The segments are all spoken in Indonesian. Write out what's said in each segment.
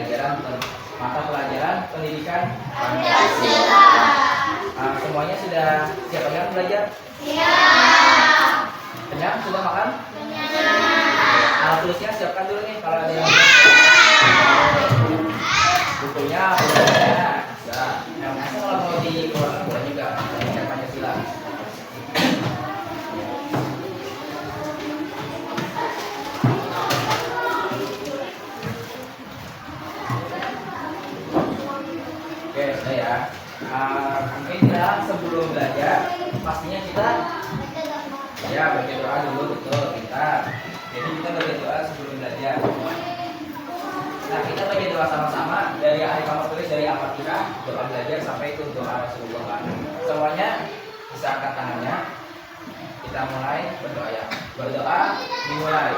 pembelajaran mata pelajaran pendidikan Pancasila. Semuanya sudah siap kan belajar? Siap. Kenyang? Sudah makan? Kenyang. Alat tulisnya siapkan dulu nih kalau ada yang bukunya, bisa. Yang masih kalau mau dikeluarkan boleh juga. Pendidikan Pancasila. Oke, sudah ya. Mungkin kita sebelum belajar, pastinya kita ya berdoa dulu, betul kita. Jadi kita berdoa sebelum belajar. Nah, kita baca doa sama-sama dari ahli kamu tulis dari Al-Fatihah, doa belajar sampai itu doa Rasulullah. Semuanya bisa angkat tangannya. Kita mulai berdoa ya. Berdoa dimulai.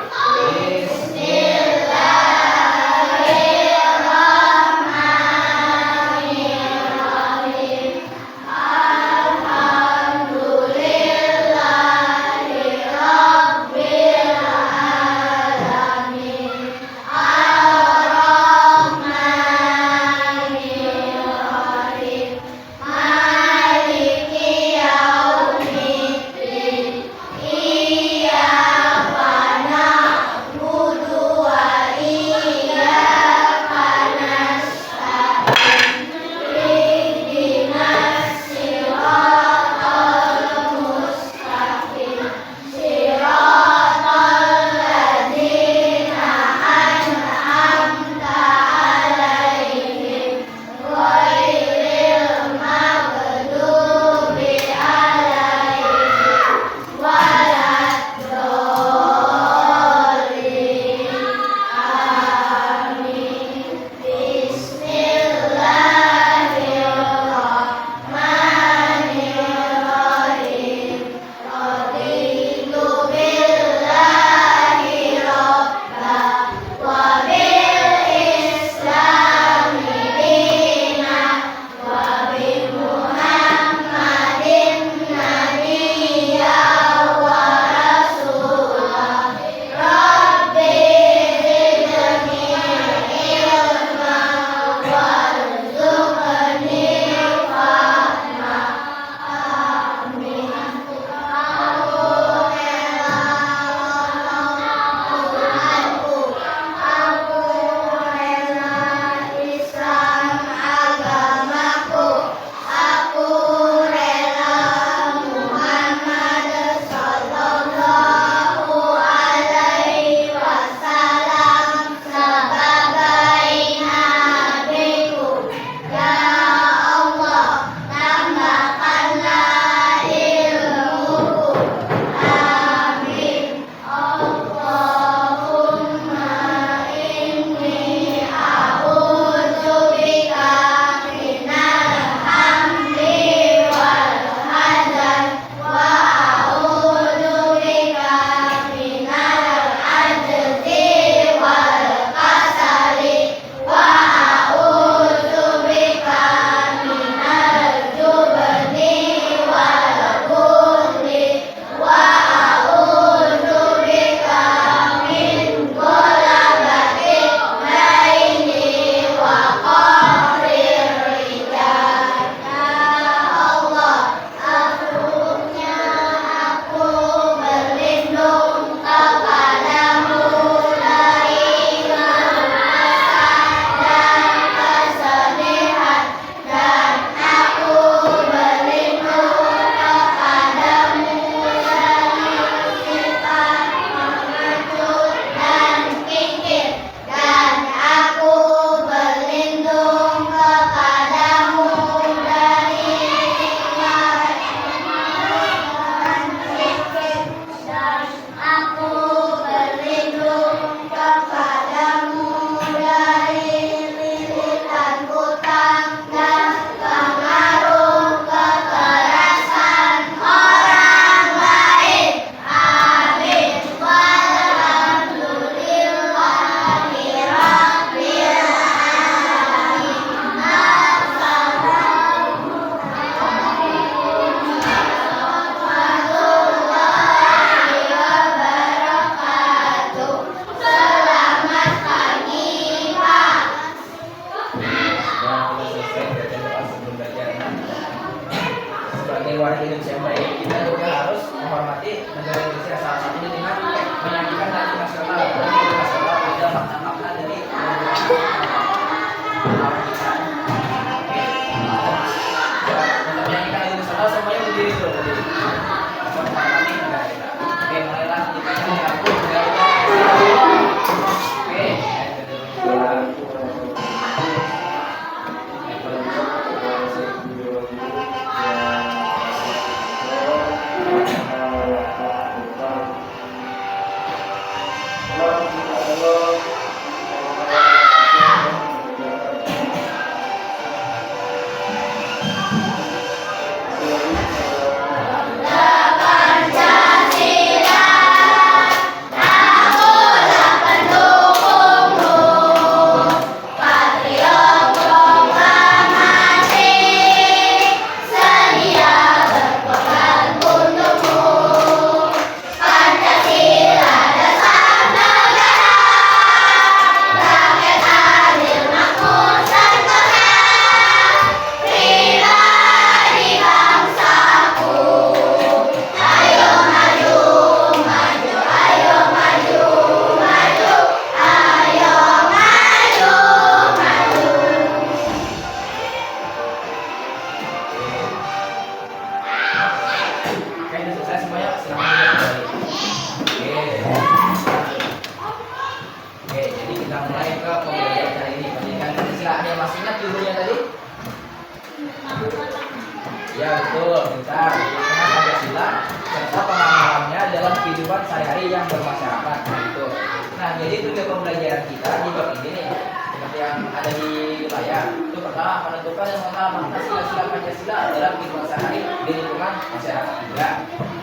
kehidupan sehari-hari yang bermasyarakat. Nah, itu. Nah, jadi tujuan pembelajaran kita di bab ini nih, seperti yang ada di layar. Itu pertama, menentukan dan mengenal makna sila-sila Pancasila dalam kehidupan sehari di lingkungan masyarakat juga.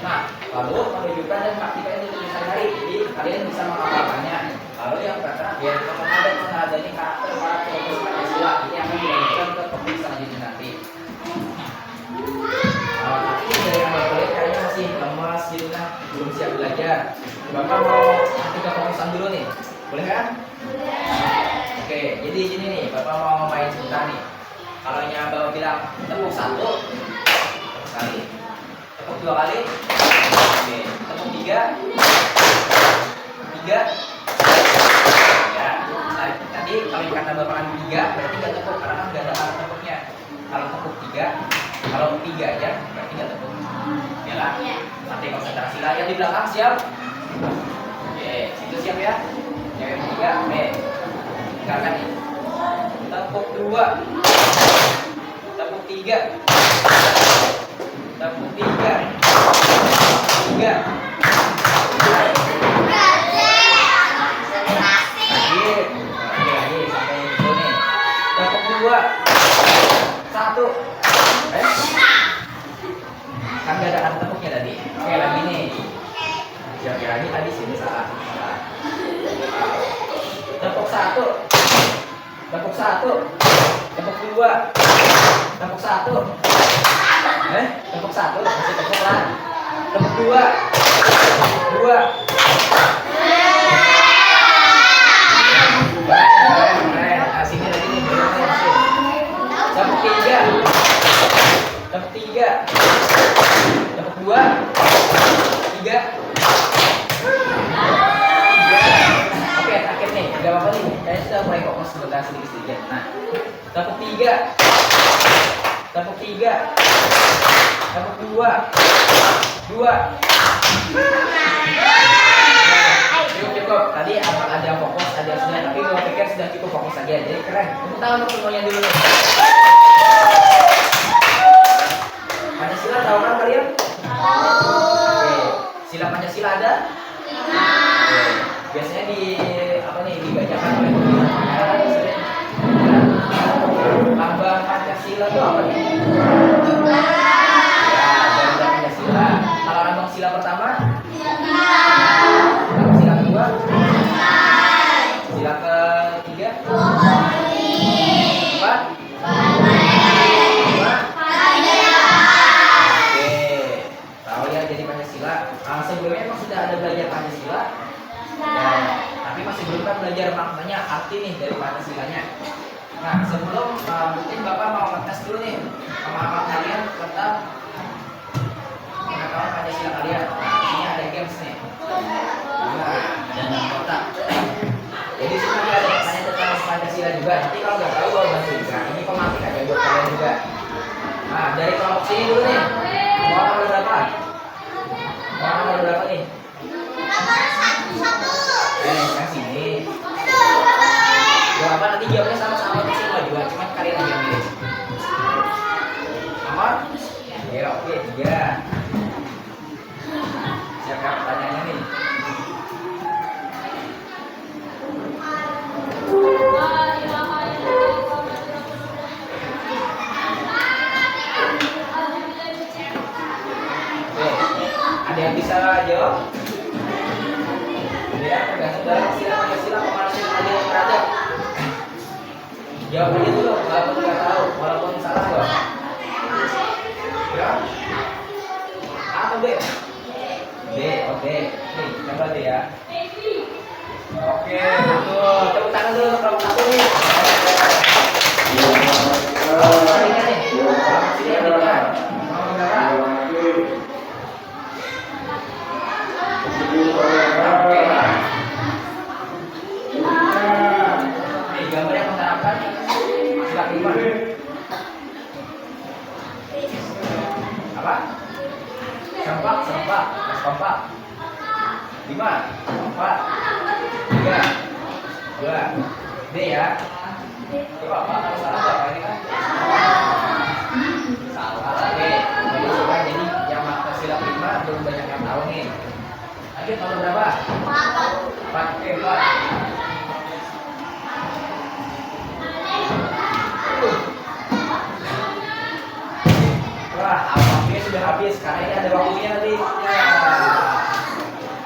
Nah, lalu menunjukkan dan praktikkan itu di sehari-hari. Jadi kalian bisa menghafalkannya. Lalu yang pertama, biar mengenal dan mengadani karakter para pengurus Pancasila. Ini akan dilanjutkan ke topik selanjutnya nanti. Tapi dari anak kalian kayaknya masih lemas gitu kan, belum siap belajar. Bapak mau kita fokusan dulu nih, boleh kan? Oke, jadi gini nih, Bapak mau main sebentar nih. Kalau yang Bapak bilang tepuk 1, tepuk sekali, tepuk 2 kali, oke, tepuk 3, 3, ya. Tadi kalau kata Bapak kan 3, berarti nggak tepuk karena kan nggak ada alat tepuknya. Kalau tepuk 3, kalau 3 aja berarti nggak tepuk. Ya lah, nanti konsentrasi lah. Yang di belakang siap? Oke, itu siap ya. Yang ketiga, oke. Tinggalkan nih. Tepuk 2, tepuk 3, tepuk 3, 3. Lagi sampai itu nih. Tepuk 2, 1. Kan gak ada kata tepuknya tadi. Oke, lagi nih. Kira-kira tadi sini salah. Tepuk 1, tepuk 1, tepuk 2, tepuk 1. Tepuk 1, masih tepuk lah. Tepuk 2, 2. Keren. Nah, sini lagi nih. Tepuk 3, tepuk 3, tepuk 2, 3. Oke, terakhir nih, gak apa-apa nih. Saya sudah mulai fokus sebentar sedikit-sedikit. Nah, tepuk 3, tepuk 3, tepuk 2, 2. Cukup. Tadi ada fokus, ada sudah, tapi gue pikir sudah cukup fokus saja. Jadi keren. Tepuk tangan untuk semuanya dulu nih. Pancasila tahu kan kalian? Oke. Sila Pancasila ada? Oke. Biasanya di apa nih dibacakan oleh lambang Pancasila itu apa nih? Ya, Garuda Pancasila. Kalau lambang sila pertama? Lambang sila kedua? Sila ketiga? 4? 5? Tahu ya jadi Pancasila. Sebelumnya emang sudah ada belajar Pancasila, ya, tapi masih belum kan belajar maknanya, arti nih dari Pancasilanya. Nah, sebelum mungkin Bapak mau ngetes dulu nih pemahaman kalian tentang pengetahuan Pancasila kalian. Nah, ini ada games nih. Nah, ada 6 kotak. Jadi sini ada tanya tentang Pancasila juga. Nanti kalau nggak tahu baru bantu juga. Ini pematik aja buat kalian juga. Nah, dari kelompok sini dulu nih. Mau nomor berapa? Mau nomor berapa nih? Yang sini. Berapa nanti jawabnya sama-sama di sini juga, cuman kalian aja milih. Nomor? Ya, oke, 3. Siapa pertanyaannya nih? Ada yang bisa jawab? Ya, tergantung dari sila Pancasila kemana sih ada yang berada. Jawab aja dulu, walaupun nggak tahu, walaupun salah jawab. Ya? A atau B? B, oke. Nih, coba deh ya. Oke, betul. Tepuk tangan dulu untuk kelompok 1 nih. Ini nih, sini yang di depan. Mau berapa? Oke. Nih, gambar yang menerapkan sila kelima. Apa? Sempak, kompak. 5, 4, 3, 2. D ya. Coba Pak, kalau salah berapa ini kan? Salah. Oke. Jadi yang makna sila kelima belum banyak yang tahu nih. Nanti Adit nomor berapa? 4. Oke, 4. Wah, alfabetnya sudah habis karena ini ada waktunya nanti. Ya.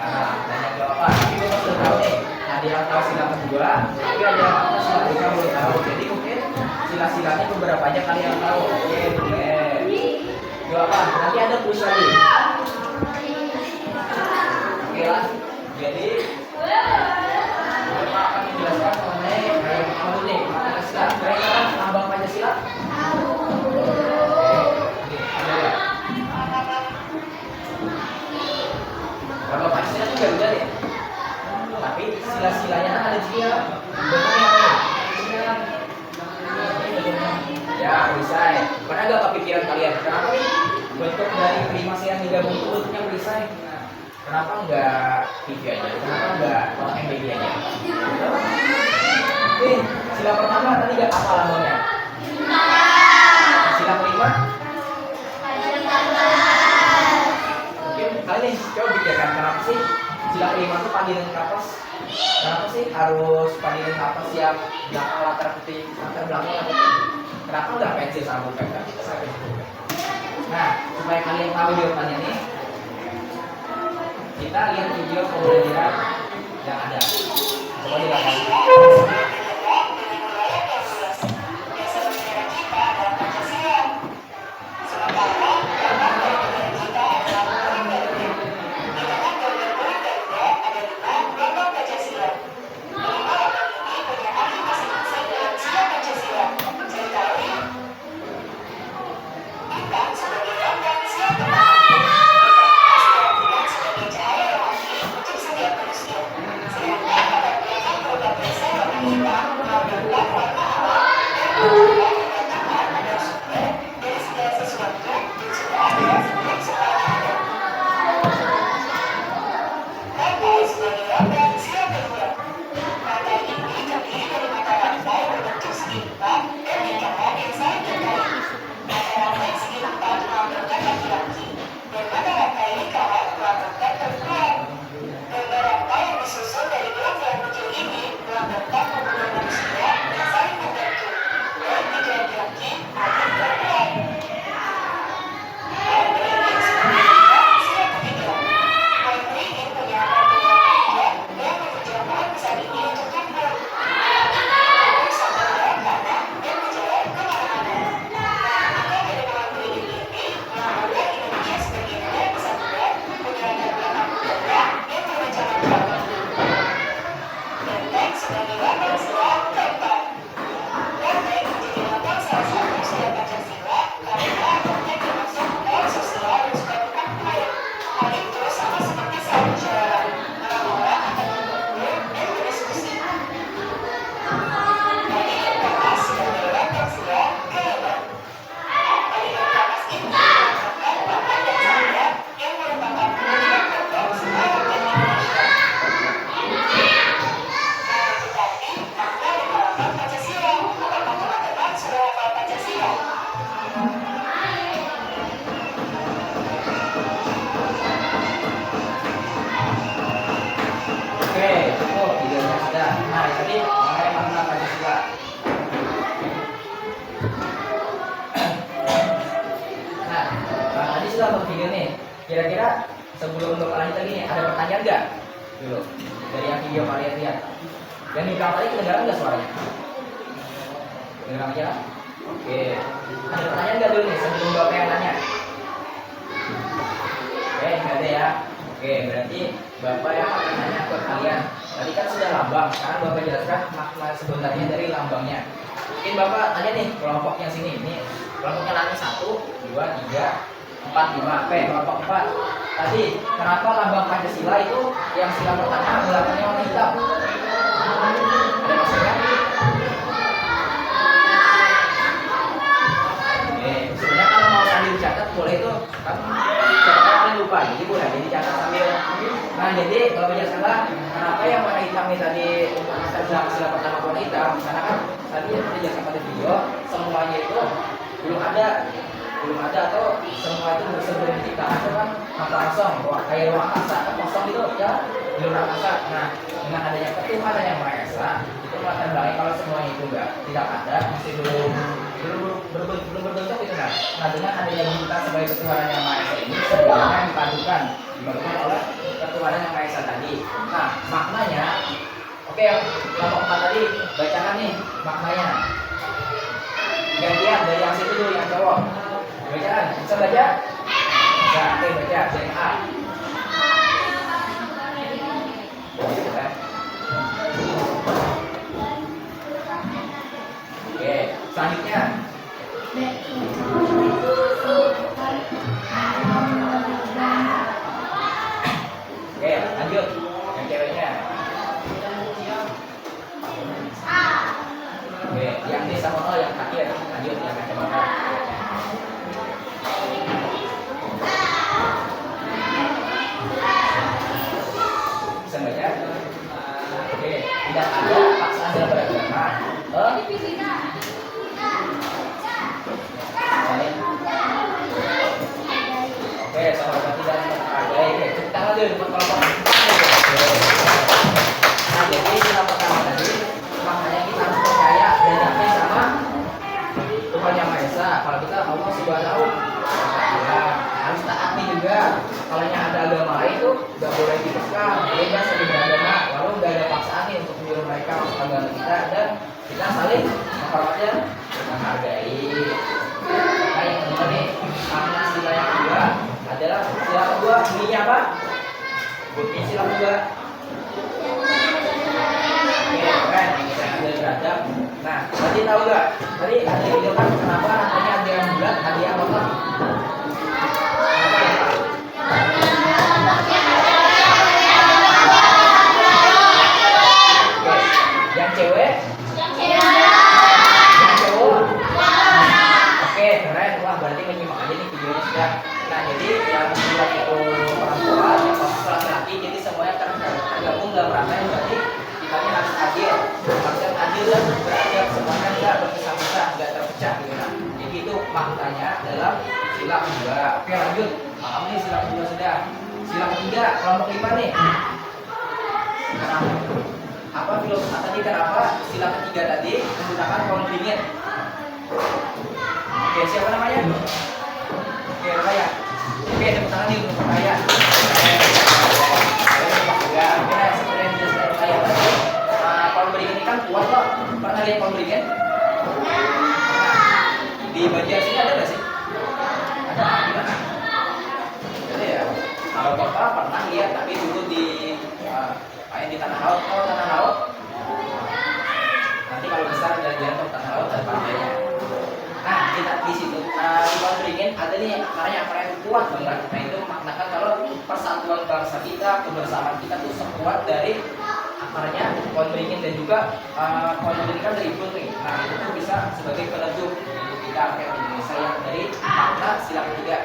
Nah, banyak jawaban. Tapi kita sudah tahu nih, ada yang tahu sila kedua, tapi ada yang tahu sila tiga belum tahu. Jadi mungkin sila-silanya beberapa aja kali yang tahu. Oke, boleh. Jawaban. Nanti ada kuis lagi. Oke lah. Jadi Bapak akan menjelaskan mengenai gaya kamu nih, Pancasila. Gaya kan lambang Pancasila? Kalau Pancasila itu garuda ya, tapi sila-silanya kan ada juga. Bentuknya apa nih? Ya, perisai. Pernah nggak kepikiran kalian? Kenapa nih bentuk dari kelima sila yang digabung itu bentuknya perisai? Kenapa nggak TV aja? Kenapa nggak kotak MBG aja? Oke, sila pertama tadi nggak apa lambangnya? Sila kelima? Mungkin kalian coba pikirkan kenapa sih sila kelima itu panggilan kapas? Kenapa sih harus panggilan kapas yang belakang latar putih, latar belakangnya putih? Kenapa nggak pensil sama pulpen? Kita sampai situ. Nah, supaya kalian tahu jawabannya nih, kita lihat video pembelajaran yang ada. Coba dilihat. Sudah nonton video nih. Kira-kira sebelum untuk lanjut lagi nih, ada pertanyaan nggak? Dulu dari yang video kalian lihat. Yang di belakang tadi kedengaran nggak suaranya? Kedengaran aja? Oke. Ada pertanyaan nggak dulu nih sebelum Bapak yang nanya? Oke, nggak ada ya. Oke, berarti Bapak yang akan nanya ke kalian. Tadi kan sudah lambang, sekarang Bapak jelaskan makna sebenarnya dari lambangnya. Mungkin Bapak tanya nih kelompok yang sini. Ini kelompoknya nanti 1, 2, 3, 4, 5, kelompok 4. Tadi kenapa lambang Pancasila itu yang sila pertama belakangnya warna hitam? Ada maksudnya? Oke, sebenarnya kalau mau sambil dicatat boleh tuh, kan kalian lupa, jadi boleh dicatat sambil. Nah, jadi kalau bijaksana, kenapa yang warna hitam ini tadi sila pertama warna hitam? Karena kan tadi yang dijelaskan pada video semuanya itu belum ada belum ada atau semua itu sebelum diciptakan itu kan maka kosong, kayak ruang angkasa kan kosong gitu ya di ruang angkasa. Nah dengan adanya ketuhanan yang maha esa itu melatar belakang kalau semuanya itu tidak ada masih belum berbentuk itu nah dengan adanya kita sebagai ketuhanan yang maha esa ini sebenarnya dipadukan oleh ketuhanan yang maha esa tadi. Nah maknanya oke, kelompok 4 tadi bacakan nih maknanya. Gantian dari yang situ dulu yang cowok. Bacaan, bisa baca? Bisa, oke baca dari A. Oke, selanjutnya. Oke, lanjut. Yang ceweknya. Oke, yang D sama O yang terakhir. Lanjut yang kacamata. Bisa baca? Oke, tidak ada paksaan dalam beragama. Oke, sama berarti dan menghargai. Oke, kita lanjut untuk kelompok. Nah, jadi yang pertama tadi maknanya kita harus percaya dan yakin sama Tuhan Yang Maha Esa. Kalau kita Allah Subhanahu wa Ta'ala harus taati juga. Kalau yang ada agama lain itu nggak boleh dikekang, bebas dari beragama. Lalu nggak ada paksaan nih untuk menyuruh mereka masuk agama kita dan kita saling menghormati dan menghargai. Nah yang kedua nih makna sila yang kedua adalah sila kedua bunyinya apa? Bunyi sila kedua. Kan kita ambil beradab. Nah, tadi tahu nggak? Tadi ada video kan kenapa namanya ada yang bulat, ada yang kotak? Oke, yang cewek? Yang cowok? Oke, keren. Wah, berarti menyimak aja nih videonya sudah. Nah, jadi yang bulat itu perempuan, yang kotak laki-laki. Jadi semuanya tergabung dalam rangka yang berarti kita harus adil, harusnya adil dan beradab, semuanya tidak berpisah-pisah, tidak terpecah gitu kan. Jadi itu maknanya dalam sila kedua. Oke lanjut, paham nih sila kedua sudah. Sila ketiga, kelompok 5 nih. Nah, apa filosofi tadi kenapa sila ketiga tadi menggunakan kaum dingin? Oke siapa namanya? Oke Raya. Oke tepuk tangan nih untuk Raya. Pemberian ini kan kuat kok. Pernah lihat pemberian? Di Banjar sini ada nggak sih? Ada di mana? Ada ya. Kalau bapak pernah lihat tapi dulu di kayak di Tanah Laut. Oh Tanah Laut. Nanti kalau besar jalan-jalan ke Tanah Laut ada pantainya. Nah di situ di pemberian ada nih maknanya apa yang kuat banget. Nah itu maknakan kalau persatuan bangsa kita, kebersamaan kita tuh sekuat dari akarnya pohon beringin dan juga pohon beringin kan dari gunung. Nah itu tuh bisa sebagai penentu untuk kita kayak Indonesia yang dari makna sila ketiga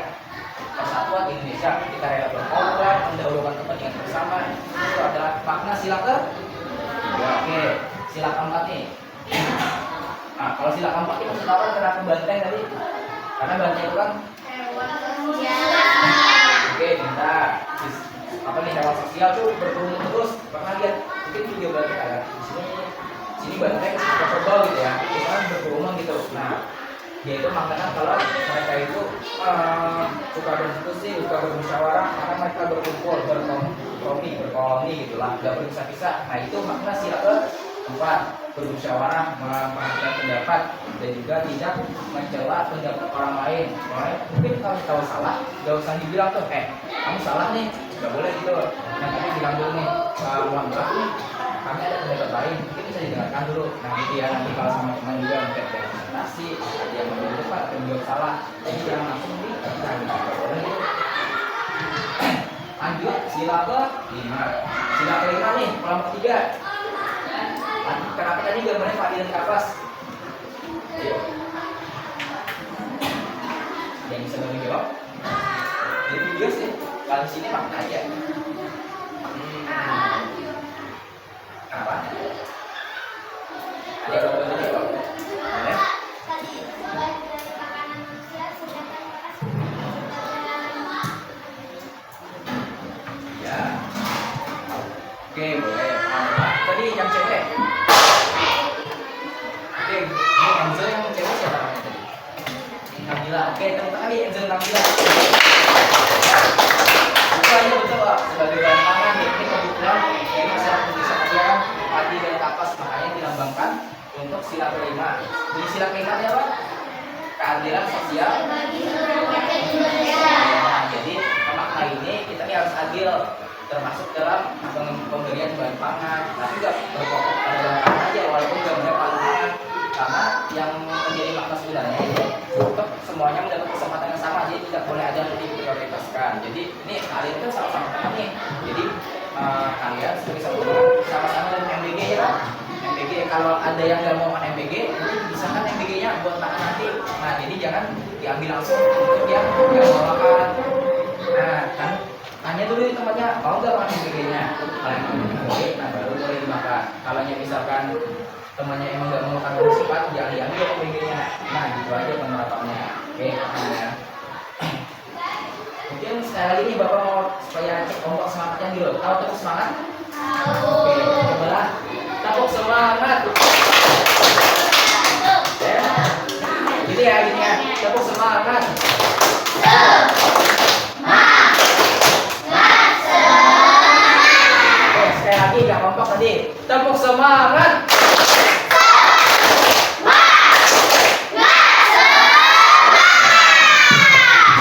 persatuan Indonesia, kita rela berkorban mendahulukan kepentingan bersama. Itu adalah makna sila ke ya, oke sila keempat nih. Nah kalau sila keempat itu maksud apa? Kenapa banteng tadi? Karena banteng itu kan oke bentar apa nih hewan sosial tuh berkerumun terus. Pernah lihat mungkin video banteng ada di sini banteng kerbau gitu ya, itu kan berkerumun gitu. Nah dia itu maknanya kalau mereka itu suka berdiskusi, suka bermusyawarah karena mereka berkumpul, berkoloni gitulah, nggak berpisah-pisah. Nah itu makna sila keempat, bermusyawarah, memperhatikan pendapat dan juga tidak mencela pendapat orang lain. Mungkin kalau tahu salah, nggak usah dibilang tuh, kamu salah nih, nggak boleh gitu. Nah tapi bilang dulu nih, mohon maaf nih, kami ada pendapat lain, mungkin bisa didengarkan dulu. Nah gitu ya, nanti kalau sama teman juga mungkin ada presentasi, ada yang menjawab tepat, ada yang menjawab salah, jadi jangan langsung dikatakan nggak boleh gitu. Lanjut, sila ke-5. Sila ke-5 nih, kelompok 3. Kenapa tadi gambarnya Pak dan Kapas? Yang bisa bantu jawab? Di video sih, kalau di sini makna aja. Kenapa? Ada yang mau bantu jawab? Boleh? Oke, boleh. Tadi yang cewek. Oke, ini Enzo yang cewek siapa namanya tadi? Nabila. Oke, tepuk tangan nih Enzo Nabila. Itu aja betul Pak. Sebagai bahan pangan ini kebutuhan dari masyarakat Indonesia Asia kan padi dan kapas, makanya dilambangkan untuk sila kelima. Jadi sila kelima apa? Keadilan sosial. Nah, jadi makna ini kita ini harus adil, termasuk dalam pemberian bahan pangan. Tapi juga berpokok pada bahan pangan aja, walaupun gambarnya pangan, karena yang menjadi makna sebenarnya itu untuk semuanya mendapat kesempatan yang sama, jadi tidak boleh ada yang diprioritaskan. Jadi ini kalian itu sama-sama teman nih. Jadi kalian sebagai satu sama-sama dengan MBG ya Pak. MBG kalau ada yang nggak mau makan MBG, mungkin bisa kan MBG-nya buat makan nanti. Nah jadi jangan diambil langsung untuk yang mau makan. Nah kan tanya dulu di tempatnya mau nggak makan MBG-nya. Kalau yang mau MBG, nah baru boleh dimakan. Kalau misalkan temannya emang nggak mau makan bersifat, jangan diambil MBG-nya. Nah gitu aja penerapannya. Oke, ya. Mungkin sekali lagi nih Bapak mau supaya cek ombak semangatnya dulu. Tahu tepuk semangat? Oke, cobalah. Tepuk semangat. Ya. Gitu ya, gini ya. Tepuk semangat. Oke, sekali lagi gak kompak tadi. Tepuk semangat.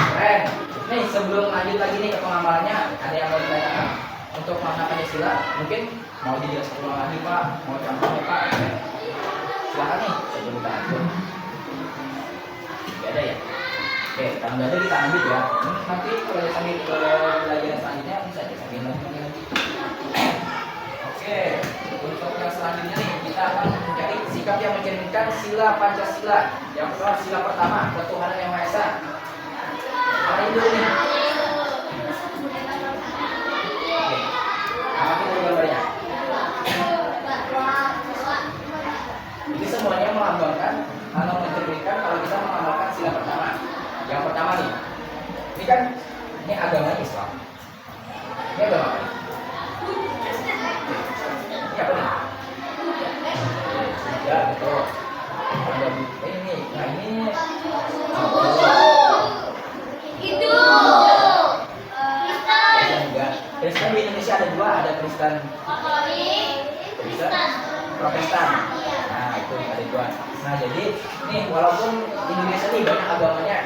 Keren. Nih sebelum lanjut lagi nih ke pengamalannya, ada yang mau ditanyakan untuk makna Pancasila? Mungkin mau dijelaskan ulang lagi Pak, mau contohnya Pak? Silakan nih sebelum kita lanjut. Gak ada ya? Oke, kalau nggak ada kita lanjut ya. Nanti kalau sambil ke pelajaran selanjutnya bisa disambil lagi. Oke, untuk yang selanjutnya nih kita akan mencari sikap yang mencerminkan sila Pancasila. Yang pertama sila pertama, ketuhanan yang Maha Esa. Apa itu nih? Oke, apa itu gambarnya? Ini semuanya melambangkan atau mencerminkan kalau kita mengamalkan sila pertama. Yang pertama nih, ini kan ini agama Islam. Ini agama apa? Ini apa nih? Ya betul. Ada ini. Nah ini. Itu. Kristen di Indonesia ada dua, ada Kristen Protestan. Nah itu ada dua. Nah jadi nih walaupun Indonesia nih banyak agamanya,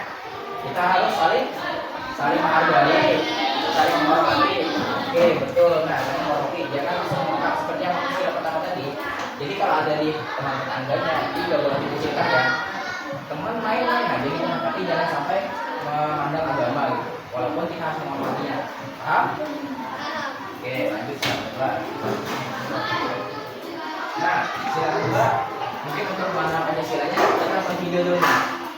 kita harus saling menghargai, saling menghormati. Oke betul. Nah saling menghormati, jangan langsung mengungkap seperti yang sudah pertama tadi. Jadi kalau ada di teman tetangganya, itu juga boleh dikucilkan ya. Teman main-main aja gitu, tapi jangan sampai memandang agama gitu. Walaupun kita harus menghormatinya. Paham? Oke lanjut sila. Nah sila kedua, mungkin untuk mana Pancasilanya kita nonton video dulu nih.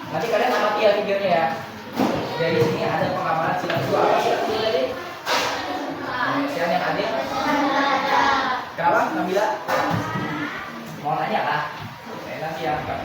Nanti kalian amati ya videonya ya. Dari sini ada pengamalan sila kedua. Apa sila kedua tadi? Kemanusiaan yang adil. Kenapa Nabila? Mau nanya lah. Nanti ya. Oke.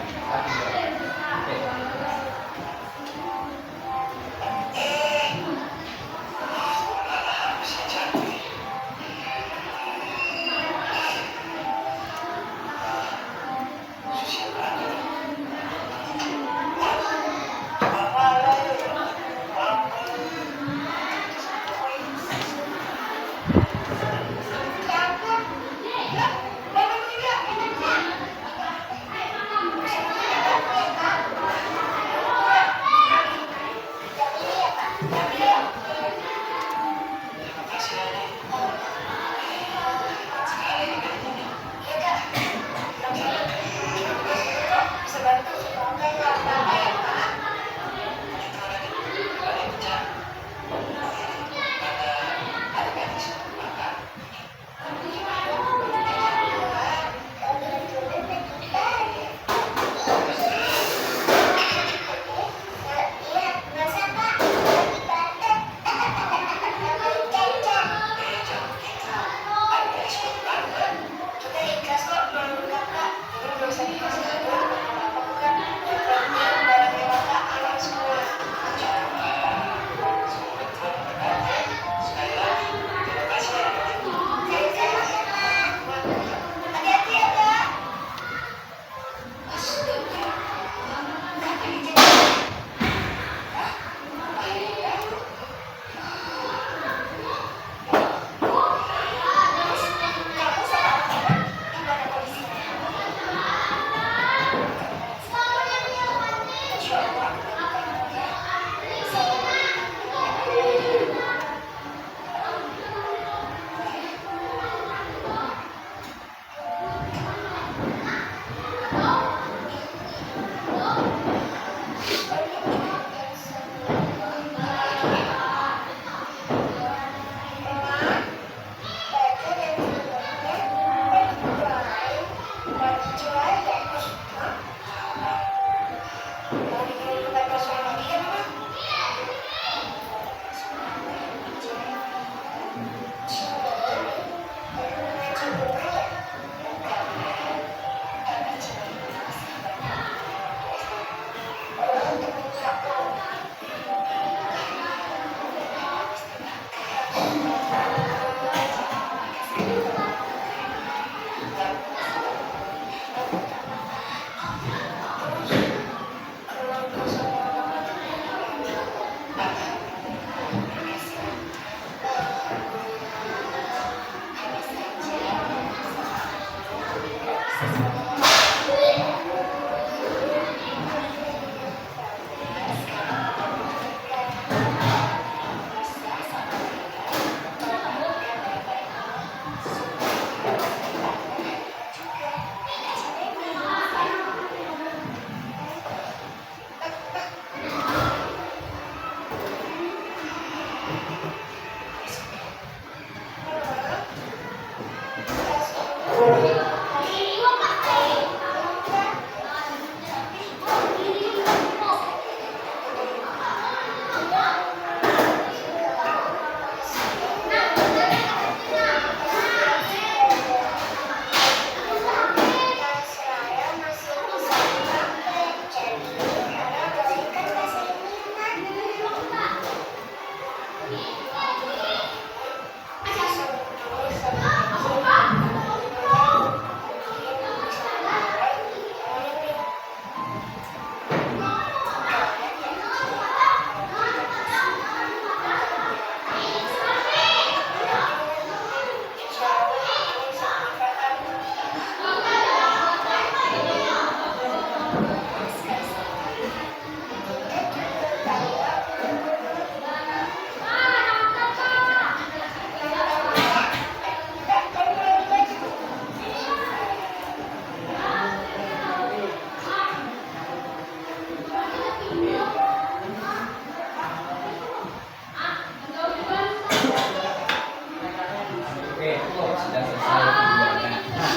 Oke, sudah selesai keduanya. Nah,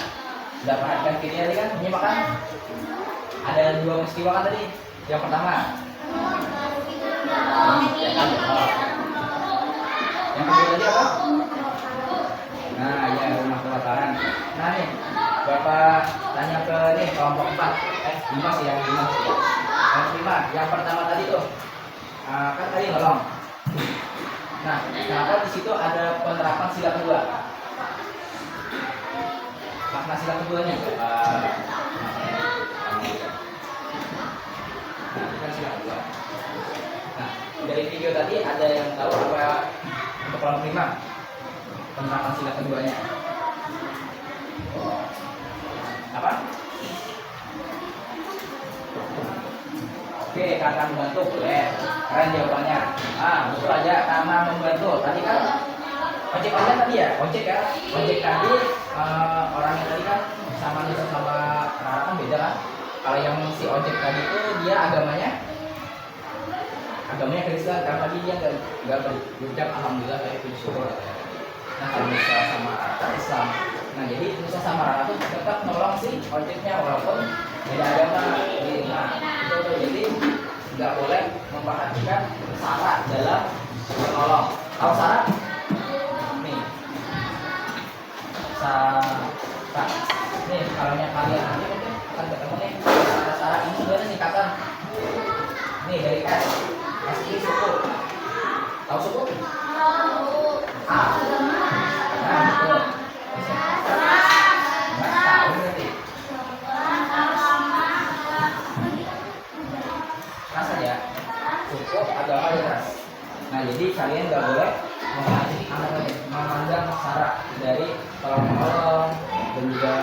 sudah perhatikan kiri tadi kan menyimakkan ada dua peristiwa kan tadi. Yang pertama, yang kedua tadi apa? Nah, ya rumah kebakaran. Nah nih, Bapak tanya ke nih kelompok 4 5 sih yang 5 sih ya. Yang 5, yang pertama tadi tuh kan tadi nolong. Nah, kenapa di situ ada penerapan sila kedua? Makna sila keduanya nah, ini kan sila kedua. Nah, dari video tadi ada yang tahu apa untuk kelompok 5 penerapan sila keduanya? Apa? Oke, karena membantu boleh. Keren jawabannya. Ah, betul aja karena membantu. Tadi kan ojek online tadi ya, ojek ya. Ojek tadi orangnya tadi kan sama Nisa sama Rara kan beda kan. Kalau yang si ojek tadi itu dia agamanya Kristen. Karena tadi dia nggak berucap alhamdulillah kayak bersyukur. Nah, kalau Nisa sama Rara Islam. Nah, jadi Nisa sama Rara tuh tetap nolong si ojeknya walaupun beda agama. Nah, itu tuh jadi nggak boleh memperhatikan syarat dalam menolong. Tahu syarat? Nih, syarat. Nih, kalau kalian nanti mungkin akan ketemu nih syarat ini sebenarnya singkatan. Nih dari S. S ini suku. Tahu suku? A. Nah, betul. Nggak tahu berarti. Ras aja. Suku, agama, dan ras. Nah, jadi kalian nggak boleh memandang syarat dari tolong menolong dan juga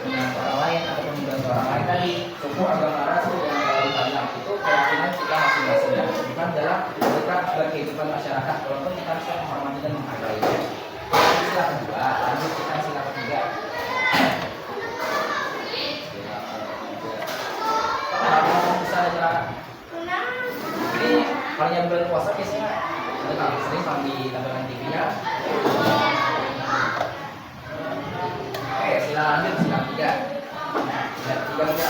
membantu orang lain ataupun membantu orang lain tadi. Suku, agama, ras itu yang kalau dipandang itu keyakinan kita masing-masing ya. Bukan dalam kita berkehidupan masyarakat walaupun kita harus menghormati dan menghargainya. Sila kedua, lanjut kita sila ketiga. Kalau bisa aja ini kalau yang bulan puasa biasanya ada kali sering kalau di tampilan TV-nya. Oke, sila lanjut sila ketiga. Sila ketiga kita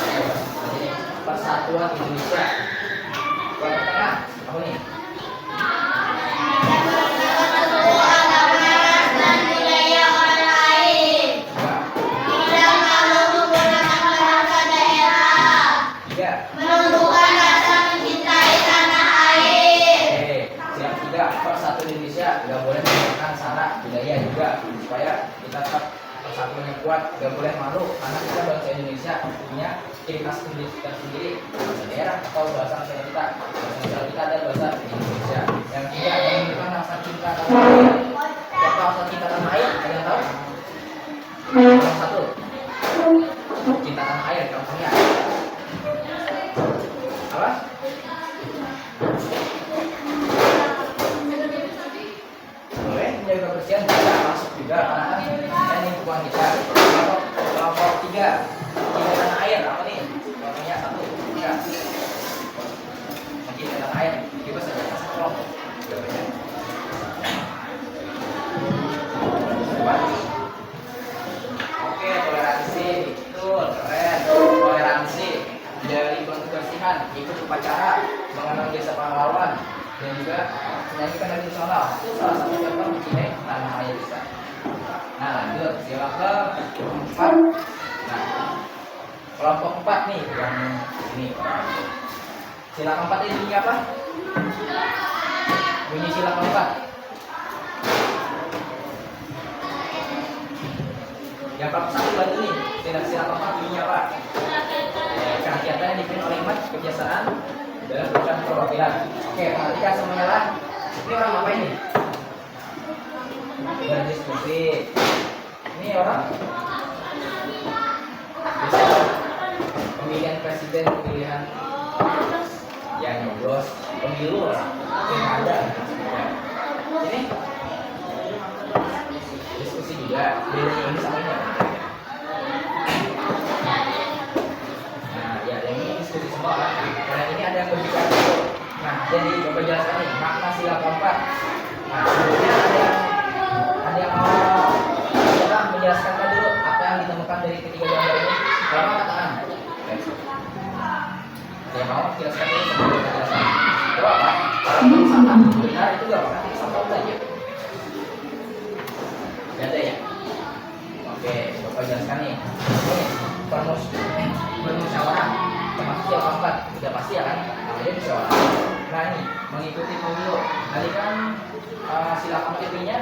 jadi Persatuan Indonesia. Yang tengah apa nih? Persatuan Indonesia nggak boleh menggunakan syarat budaya juga supaya kita tetap persatuan yang kuat, nggak boleh malu karena kita bangsa Indonesia punya ciri khas sendiri bahasa daerah atau bahasa nasional kita. Bahasa nasional kita ada bahasa Indonesia. Yang ketiga menunjukkan rasa cinta tanah air. Siapa rasa cinta tanah air? Ada yang tahu? Yang satu air contohnya. Apa? Boleh menjaga kebersihan juga masuk juga karena kan ini lingkungan kita. Kelompok 3 tidak tanah air apa nih? Contohnya 1, 3. Tidak tanah air kita saja satu kelompok. Jawabannya. Oke, toleransi, betul, keren. Toleransi dari kebersihan, ikut upacara, mengenal jasa pahlawan, dan juga menyanyikan lagu nasional. Itu salah satu contoh mencintai tanah air kita. Nah, lanjut sila ke-4. Nah, kelompok 4 nih yang ini. Sila ke-4 ini bunyi apa? Bunyi sila ke-4. Yang satu lagi nih, sila ke-4 bunyinya apa? Kegiatan yang dipimpin oleh umat kebiasaan dalam urusan perwakilan. Oke, perhatikan semuanya lah. Ini orang apa ini? Berdiskusi. Ini orang biasanya pemilihan presiden, pemilihan yang nyoblos, pemilu lah, yang ada. Ini diskusi juga. Bedanya ini sama ini. Nah, ya yang ini diskusi semua kan. Karena ini ada yang berbicara dulu. Nah, jadi coba jelaskan nih makna sila ke-4. Nah, sebelumnya ada yang mau coba menjelaskan dulu apa yang ditemukan dari ketiga gambar ini. Kalau mau katakan. Ya mau jelaskan dulu sebelum kita jelaskan. Itu apa? Kalau misalkan benar itu gak apa-apa, kita tahu saja. Gak ada ya? Oke, coba jelaskan nih. Ini bermusyawarah termasuk sila ke-4. Sudah pasti ya kan? Namanya musyawarah. Nah ini mengikuti pemilu. Tadi kan sila ke-4-nya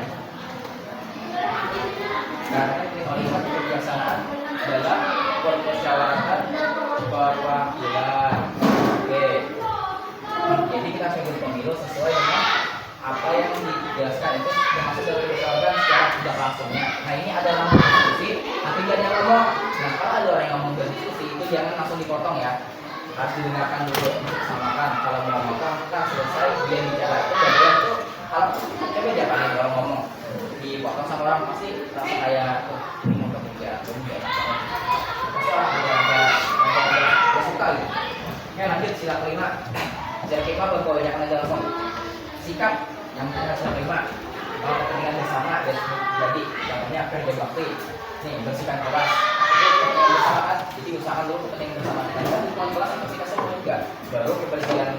karena terlibat kebiasaan dalam permusyawaratan perwakilan. Oke. Jadi kita sebut pemilu sesuai dengan apa yang dijelaskan itu termasuk dalam permusyawaratan secara tidak langsungnya. Nah ini ada langsung diskusi, nanti dia yang ngomong. Nah kalau ada orang yang ngomong berdiskusi itu jangan langsung dipotong ya. Harus didengarkan dulu, disamakan. Kalau mau ngomong, kita selesai dia bicara itu bagian itu hal coba aja kalian kalau ngomong dipotong sama orang pasti langsung kayak ini mau kerja, pasti orang agak suka gitu. Oke lanjut sila ke-5. Sila ke-5 berkebanyakan aja langsung sikap yang punya sila ke-5 kalau kepentingan bersama dan jadi contohnya kerja bakti nih bersihkan kelas itu bersama kan jadi usahakan dulu kepentingan bersama dan kalau kelas itu kita semua juga baru kebersihan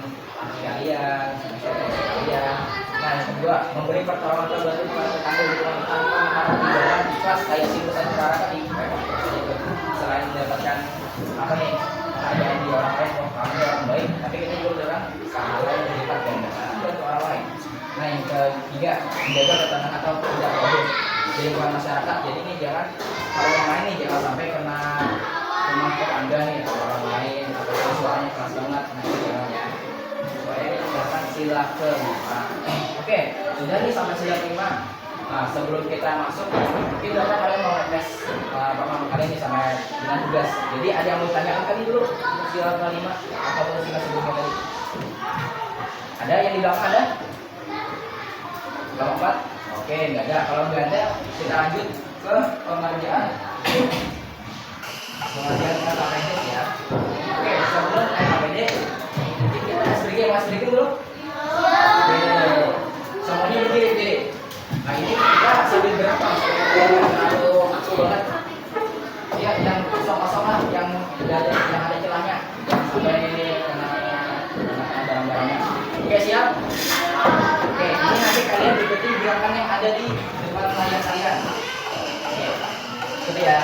kalian kalian. Nah yang kedua memberi pertolongan terbantu kepada tetangga di rumah tanpa mengharap imbalan ikhlas kayak silusan utara tadi. Selain mendapatkan apa nih keadaan di orang lain, kamu orang baik, tapi kita juga dengan pahala yang berlipat ganda untuk orang lain. Nah yang ketiga menjaga ketenangan atau tidak bagus di lingkungan masyarakat. Jadi ini jangan kalau yang lain nih jangan sampai kena rumah tetangga nih atau orang lain atau suaranya keras banget. Nah ini jangan ya. Supaya dijelaskan sila ke-5. Oke, sudah nih sampai sila ke-5. Nah sebelum kita masuk mungkin bapak kalian mau tes bapak kalian nih sampai dengan tugas. Jadi ada yang mau ditanyakan tadi dulu untuk sila ke-5 ataupun sila sebelumnya tadi. Ada yang di belakang ada? Belakang 4? Oke, nggak ada. Kalau nggak ada, kita lanjut ke pengerjaan. Pengerjaan dengan KPD ya. Oke, sebelum KPD, kita tes berikir, mas berikir dulu. Oke, semuanya berdiri. Nah ini kita sambil gerak mas, terlalu aku banget. Ya, yang kosong-kosong lah, yang ada celahnya, jangan sampai kena barang-barangnya. Oke siap? Oke, ini nanti kalian ikuti gerakan yang ada di depan layar kalian. Oke, gitu ya.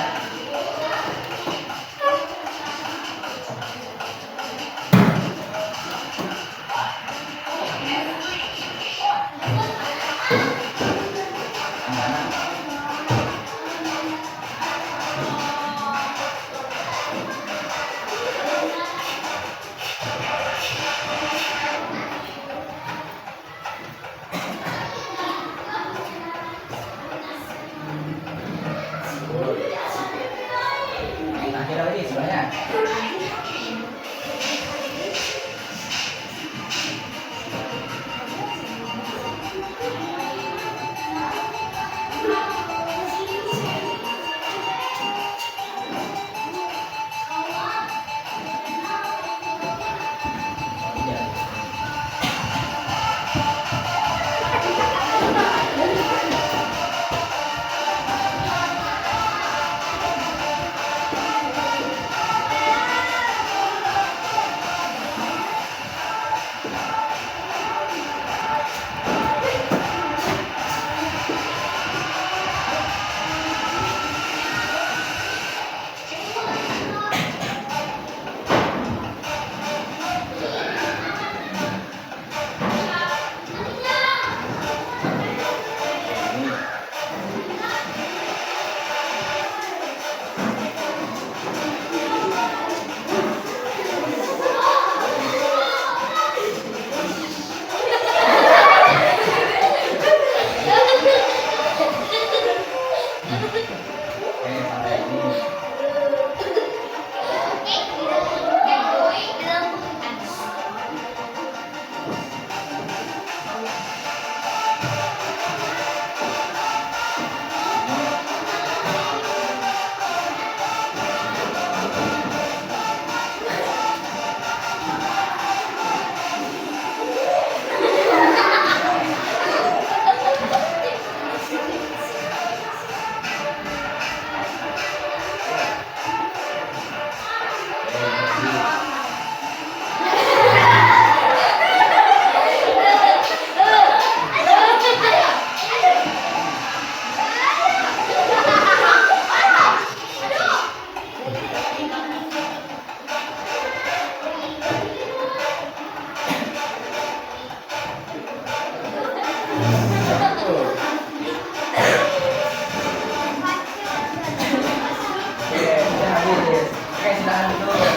Oke, silakan dulu. Nah,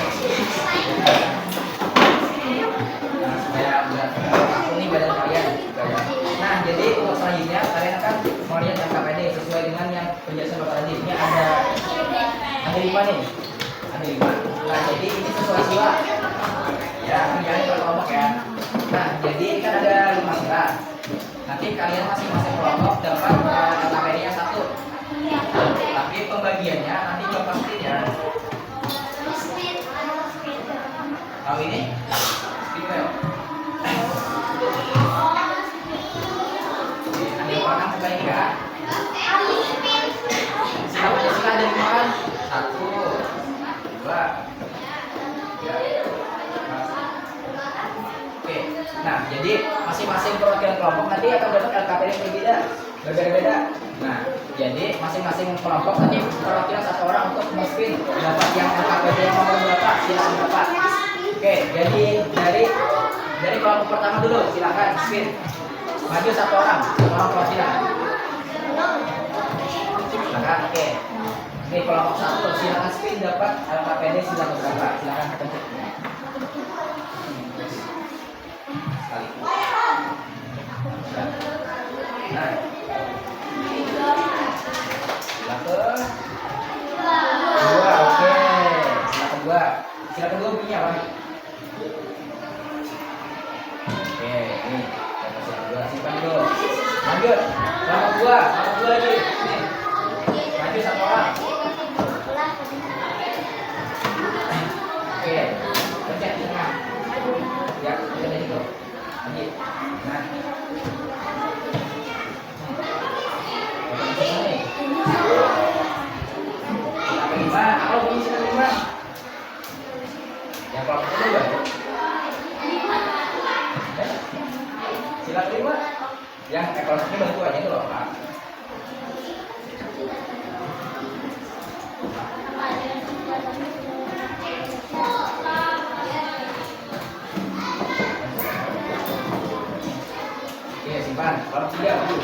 supaya benar aku nih badan kalian juga ya. Nah, jadi untuk selanjutnya kalian akan melihat LKPD sesuai dengan yang penjelasan Bapak tadi. Ini ada 5 nih. Ada 5. Nah, jadi ini sesuai sila. Ya, jangan kelompok ya. Nah, jadi ini kan ada 5 sila. Nanti kalian masing-masing kelompok dapat LKPD-nya 1. Tapi pembagiannya nanti Bapak split ya. Tahu ini? Split ya. Ada yang paham bukan ini kan? Sila ada 5 kan? 1, 2, 3, 4. Oke. Nah, jadi masing-masing perwakilan kelompok nanti akan dapat LKPD yang berbeda. Nah, jadi masing-masing kelompok nanti perwakilan 1 orang untuk mungkin dapat yang LKPD yang nomor berapa? Silakan dapat. Oke, jadi dari kelompok pertama dulu silakan spin. Maju 1 orang perwakilan. Silakan, oke. Ini kelompok 1 silakan spin dapat LKPD silakan berapa? Silakan pencet. Sekali. Nah. Silakan. 2, oke. Silakan 2. Silakan 2 bunyinya apa? Oke, ini. Silakan 2 simpan dulu. Lanjut. Kelompok 2 lagi. Nih. Maju 1 orang. Oke. Pencet di tengah. Ya, pencet itu. Lagi. Nah. Silakan 5. Apa bunyi silakan 5? Yang kelompok kedua. Silakan 5. Yang kelompoknya bantu aja itu loh, Pak. Oke, simpan. Kelompok 3 maju.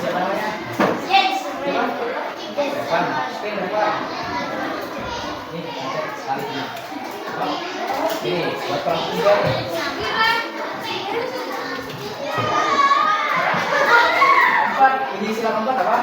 Siapa namanya? Siapa? Depan. Spin depan. Nih, cek sekali ini. Ini buat kelompok 3 nih. Empat. Ini sila keempat apa?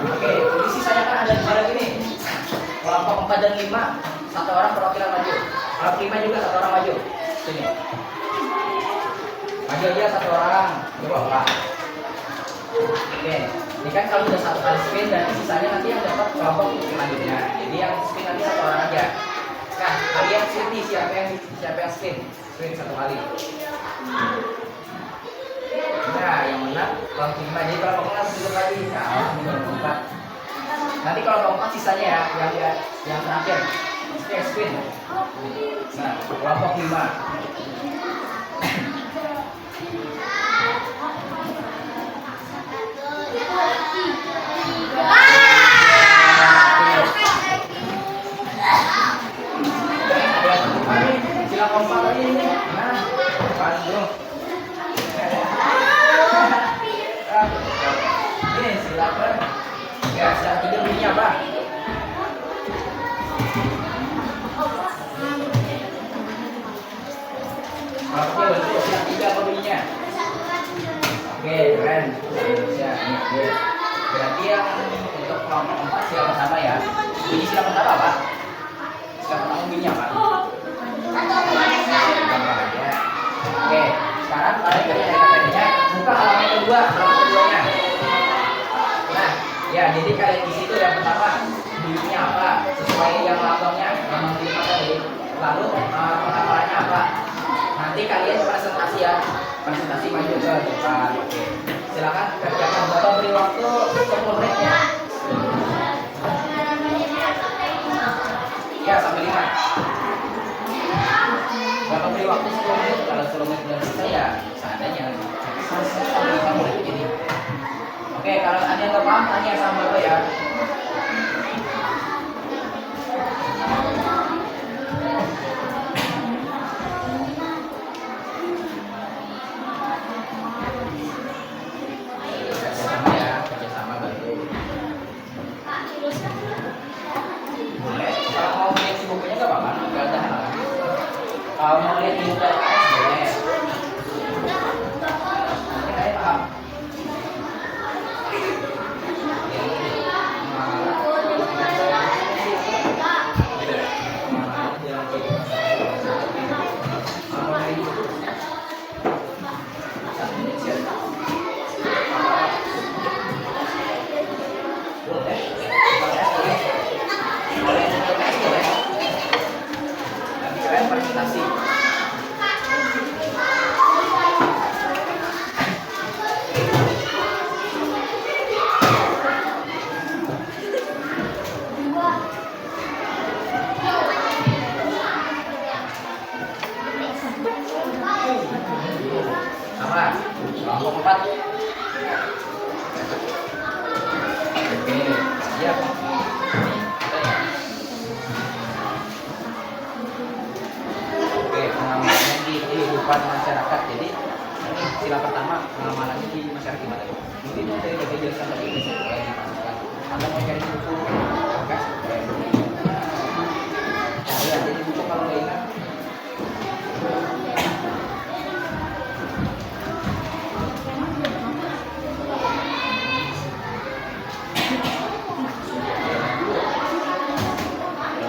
Oke, di sisanya kan ada 2 lagi nih. Kelompok 4 dan 5, 1 orang perwakilan maju. Kelompok 5 juga 1 orang maju. Sini. Maju aja 1 orang. Coba Pak. Oke, ini kan kalau udah 1 kali spin dan sisanya nanti yang dapat kelompok selanjutnya. Jadi yang spin nanti 1 orang aja. Nah, kalian sini siapa yang spin? Spin 1 kali. Nah, yang menang kelompok 5. Jadi kelompok 6 dulu lagi. Nah, kelompok 4. Nanti kelompok 4 sisanya ya, yang terakhir. Spin. Nah, kelompok 5. Sila kompak lagi ini. Nah, paling dulu. Ini silakan. Ya, sila 3 bunyinya apa? Oke, betul. Sila 3 apa bunyinya? Oke, keren. Indonesia. Ini. Berarti yang untuk kelompok 4 sila pertama ya. Ini sila pertama apa? Sila pertama bunyinya apa? Oke, sekarang kalian punya LKPD-nya. Buka halaman kedua, keduanya. Nah, ya jadi kalian di situ yang pertama bunyinya apa? Sesuai yang laptopnya, yang mengirim tadi. Lalu pengamalannya apa? Nanti kalian presentasi ya, presentasi maju ke depan. Oke, silakan kerjakan. Bapak beri waktu 10 menit ya. Ya, sampai 5. Bapak beri waktu 10 menit. Kalau 10 menit belum selesai ya seadanya. Sampai 5 menit ini. Oke, kalau ada yang nggak paham tanya sama bapak ya. Kerjasama ya, kerjasama bantu. Boleh. Kalau mau lihat di bukunya nggak apa-apa, nggak ada halangan. Kalau mau lihat di UTS boleh. Mungkin saya paham. Presentasi. Sama, kelompok 4. Oke, siap. Oke, pengamalannya di kehidupan masyarakat. Jadi ini sila pertama, pengamalannya di masyarakat gimana? Mungkin dari bagian jurusan tadi bisa boleh dimasukkan. Anda mau cari buku, oke? Lihat jadi buku kalau nggak ingat.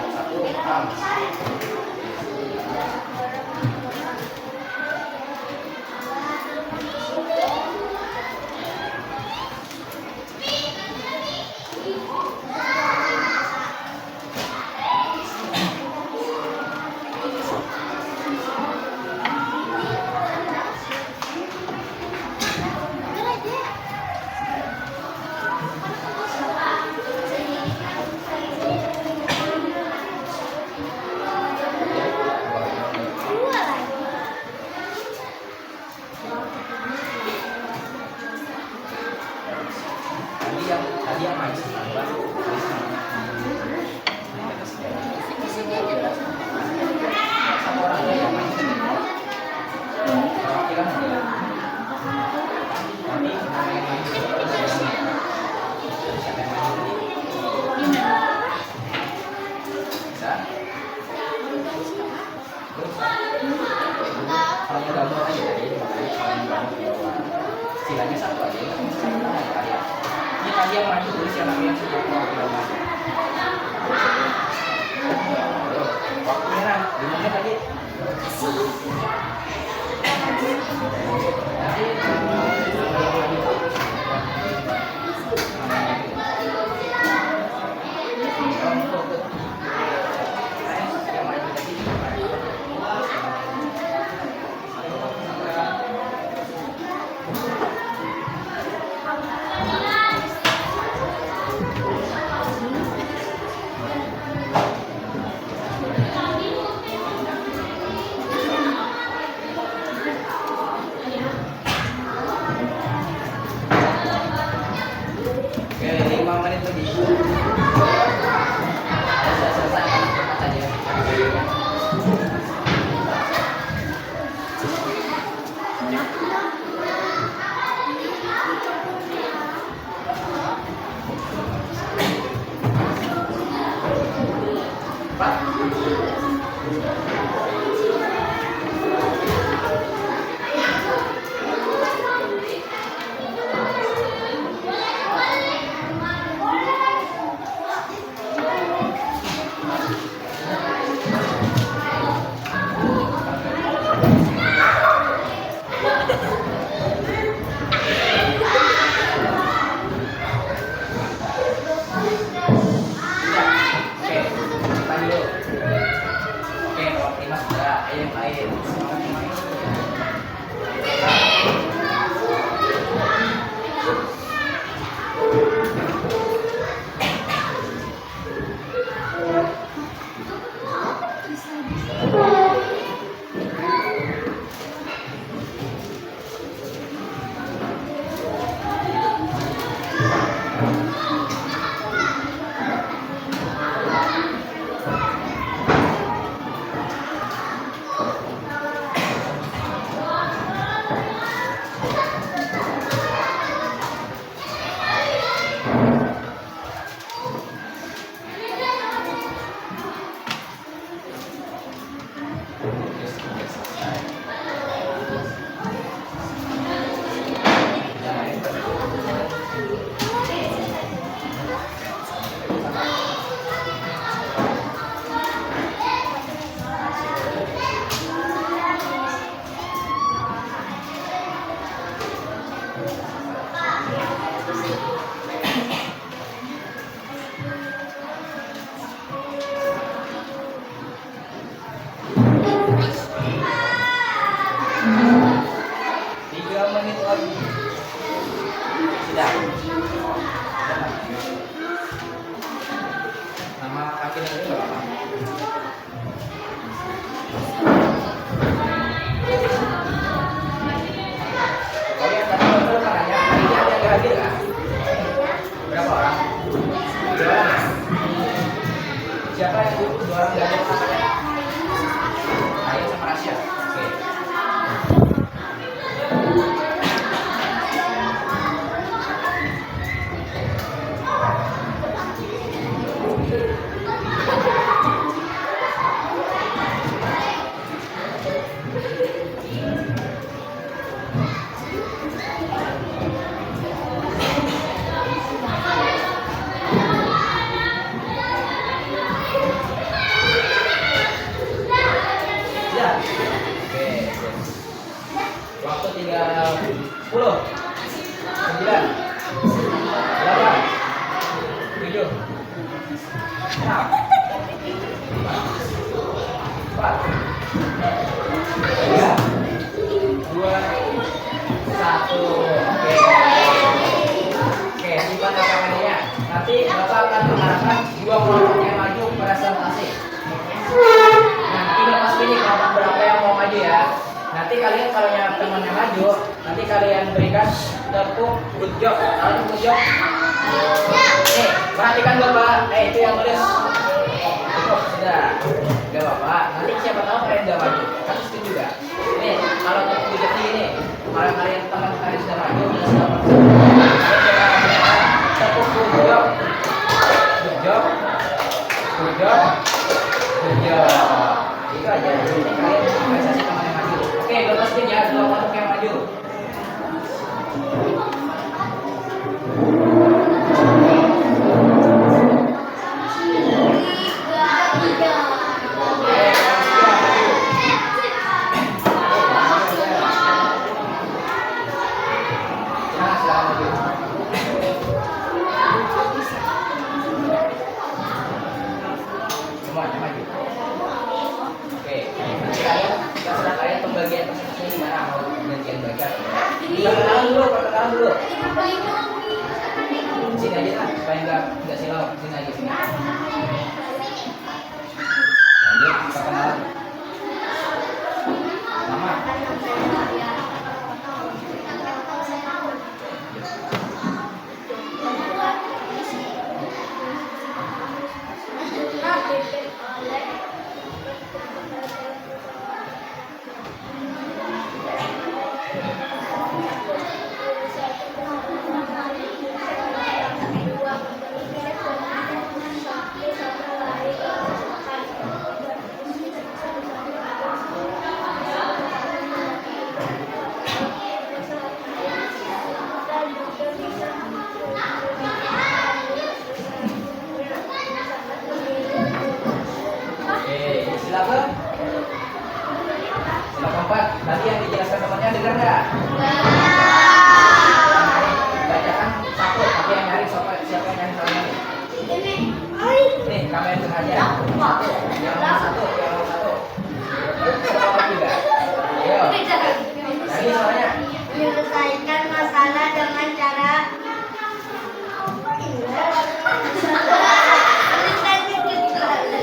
Satu, paham. Tadi yang main satu orang aja yang main perwakilan dia. Nanti nama yang main siapa yang main bisa. Terus kalau yang gabung aja tadi silanya satu aja ya, karya. Ini tadi yang masuk tulis yang namanya sudah perwakilan masuk. Waktunya kan, dimana tadi? Ya. Nama kaki itu berapa? Oh ya, tadi betul kan nanya, ini ada yang hadir kan? Berapa orang? 2 orang ya? Siapa yang dulu 2 orang gak ada namanya? Ayo sama Rasya. Oke. Ya. Oke. Waktu tinggal 10, 9, 8, 7, 6, 4, 3, 2, 1. Oke. Oke, simpan rekamannya. Nanti Bapak akan mengarahkan 2 kelompok yang maju presentasi. Nah, tinggal pas ini kelompok berapa yang mau maju ya. Nanti kalian kalau yang teman yang maju, nanti kalian berikan tepuk good job. Tahu good job? Nih, perhatikan Bapak. Itu yang tulis. Cukup, sudah. Gak apa-apa. Nanti siapa tahu kalian gak maju. Kan itu juga. Nih, kalau tepuk good job ini, kalau kalian teman kalian sudah maju, sudah tepuk good job. Good job. Good job. Good job. Itu aja. Ini kalian organisasi teman yang maju. Oke, lepasin ya 2 kelompok yang maju. Semuanya maju. Oke, nanti terserah kalian pembagian presentasinya gimana, mau bagian bagian. Perkenalan dulu. Sini aja lah, supaya nggak silau. Sini aja sini. Lanjut perkenalan. Nama. Silakan. Sila keempat. Tadi yang dijelaskan temannya dengar nggak? Bacakan satu. Tapi yang nyari siapa yang nyari soalnya nih? Nih, kamu yang dengar aja. Yang nomor satu. Siapa juga? Ayo. Lagi soalnya. Menyelesaikan masalah dengan cara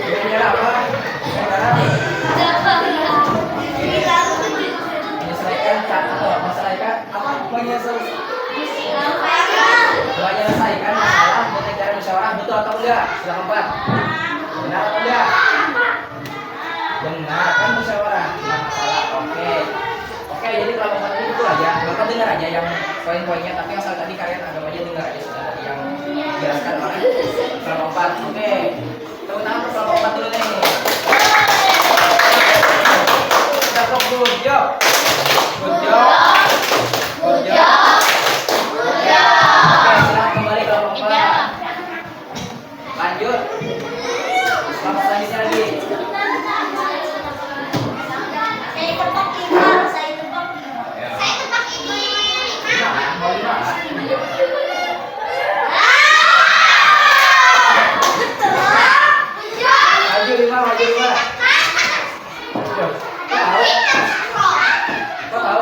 Ini apa? Menyelesaikan masalah dengan cara musyawarah, betul atau enggak? Silakan Pak. Benar atau enggak? Benar kan musyawarah. Nah, masalah. Oke, jadi kalau ini itu aja. Bapak dengar aja yang poin-poinnya, tapi asal tadi kalian anggap aja dengar aja sudah yang dijelaskan oleh kelompok 4. Oke. Tepuk tangan untuk kelompok 4 dulu nih. Tepuk good job. Good job. Good job. Oke, silakan kembali kelompok 4. Lanjut. Kelompok selanjutnya lagi. Mau 5. Maju 5. Kok tahu?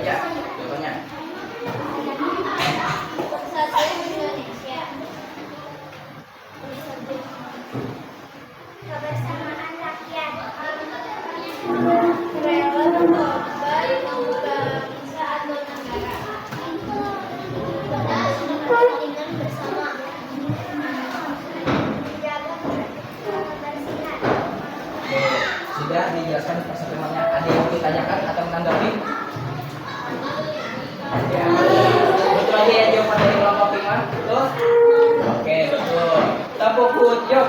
aja contohnya. Persatuan Indonesia. Kebersamaan rakyat. Rela korban bangsa atau negara. Kepentingan bersama. Menjaga kebersihan. Sudah dijelaskan persamaan. Ada yang ditanyakan atau menanggapi? Ya. Betul aja ya jawaban dari kelompok Iman. Betul? Oke, betul. Tepuk kujub.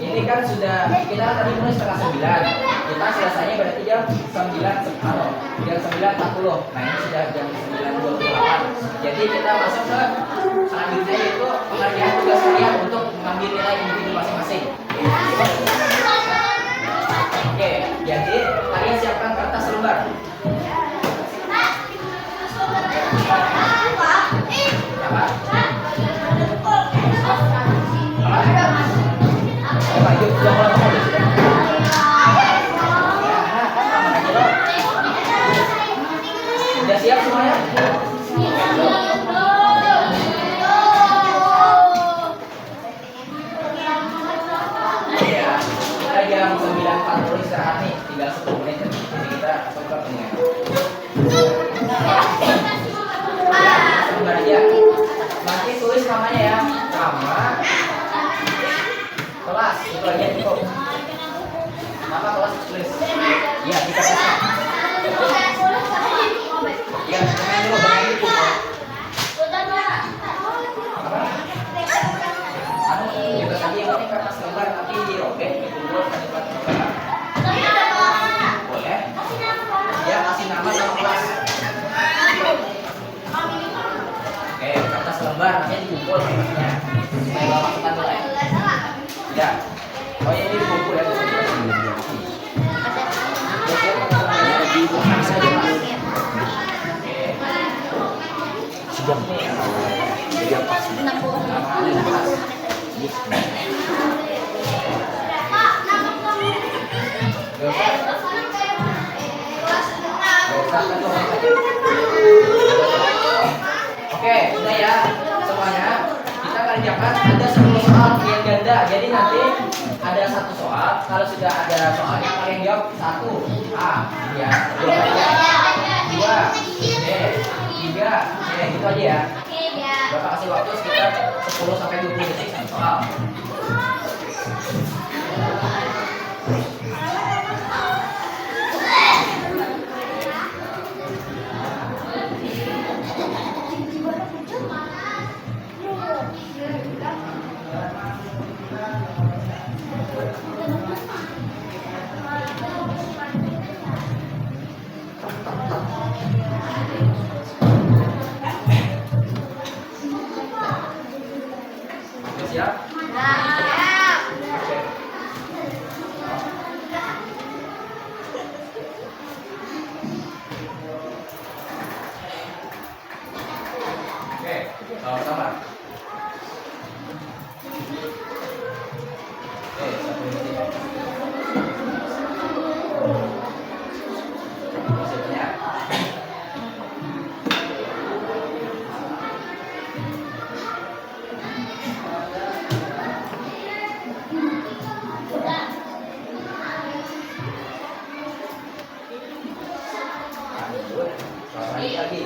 Ini kan sudah kita tadi mulai setengah 9. Kita selesainya berarti jam 9.40. Nah ini sudah jam 9.28. Jadi kita masuk ke selanjutnya yaitu pengerjaan tugas kalian untuk mengambil nilai individu masing-masing. Oke, jadi kalian siapkan kertas selembar. Apa? Apa? Yuk, sudah mulai ngomong sudah. Sudah siap semuanya? Ya, kita jam 9.40 istirahat nih, tinggal 10 menit jadi kita coba punya. Ya, sebentar aja. Nanti tulis namanya ya, nama, kelas, itu aja cukup. Nama kelas tulis. Ya, kita tulis. Ya, jangan dulu, jangan gitu. Juga tadi yang penting kertas lembar nanti dirobek, dikumpul tadi boleh. Ya, kasih nama sama kelas. Oke, kertas lembar nanti dikumpul kertasnya. Supaya bawa masukan boleh. Ya. Oh ya, ini dikumpul ya. Oke, sudah ya semuanya. Kita kerjakan ada 10 soal yang ganda. Jadi nanti ada satu soal. Kalau sudah ada soalnya kalian jawab 1 A, ya, 2 B, 3 C, gitu aja ya. Bapak kasih waktu sekitar 10 sampai 20 detik satu soal. Siap? Oke, sama. Oke, satu menit. Maksudnya lagi.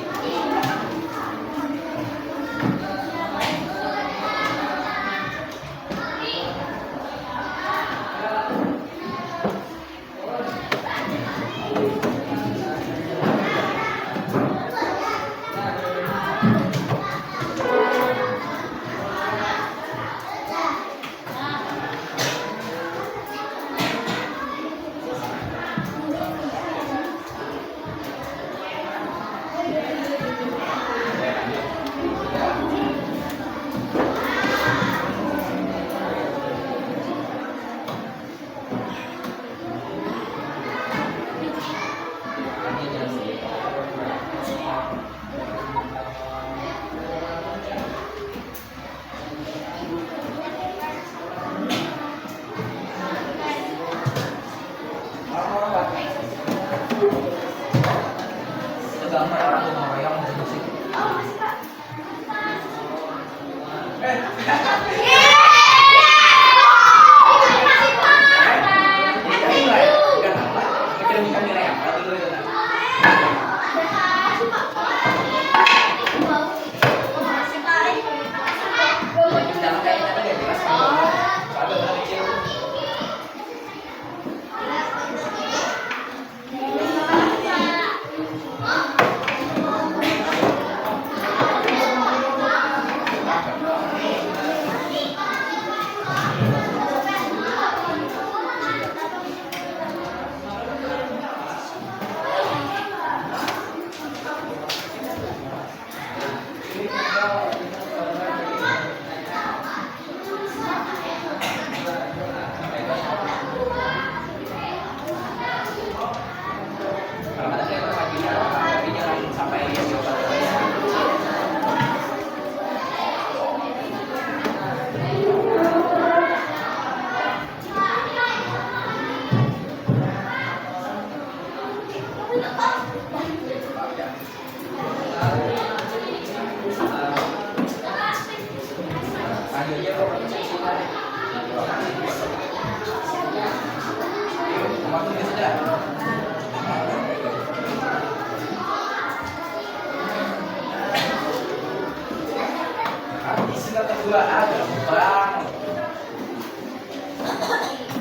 2A gampang.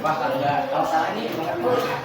Wah, kalau salah ini enggak boleh.